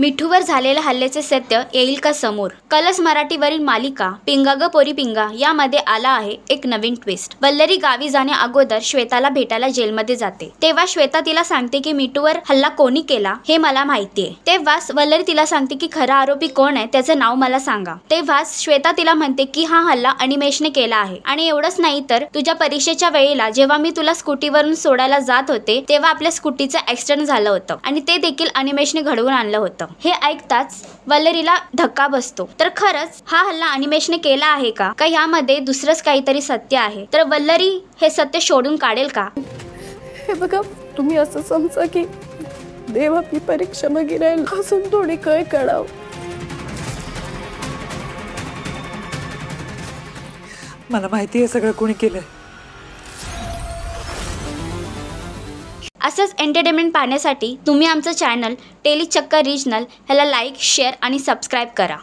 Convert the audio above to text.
मिठूवर झालेल्या हल्ल्याचे सत्य येईल का समोर? कलर्स मराठीवरील मालिका पिंगा ग पोरी पिंगा यामध्ये आला आहे एक नवीन ट्विस्ट। वल्लरी गावी जाण्या अगोदर श्वेताला भेटायला जेलमध्ये जाते। तेव्हा श्वेता तिला सांगते की मिठूवर हल्ला कोणी केला हे मला माहितीये। तेव्हाच वल्लरी तिला सांगते की खरा आरोपी कोण आहे त्याचं नाव मला सांगा। तेव्हाच श्वेता तिला म्हणते की हा हल्ला अनिमेशने केला आहे आणि एवढंच नाही तर तुझ्या परीक्षेच्या वेळेला जेव्हा मी तुला स्कूटीवरून सोडायला जात होते तेव्हा आपल्या स्कूटीचं ऍक्सिडेंट झालं होतं आणि ते देखील अनिमेशने घडवून आणलं होतं। हे ऐकताच वल्लरीला धक्का बसतो। तर खरंच हा हल्ला अनिमेशने केला आहे का यामध्ये दुसरंच काहीतरी सत्य आहे? तर वल्लरी हे सत्य शोधून काढेल का? हे बघा, तुम्ही असं समजा की देव आपली परीक्षा मागे राहील असून थोडी कळ काढाव। मला माहिती आहे सगळं कोणी केलंय। असंच एंटरटेनमेंट पाहण्यासाठी तुम्ही आमचं चॅनल टेली चक्कर रिजनल ह्याला लाईक, शेअर आणि सबस्क्राईब करा।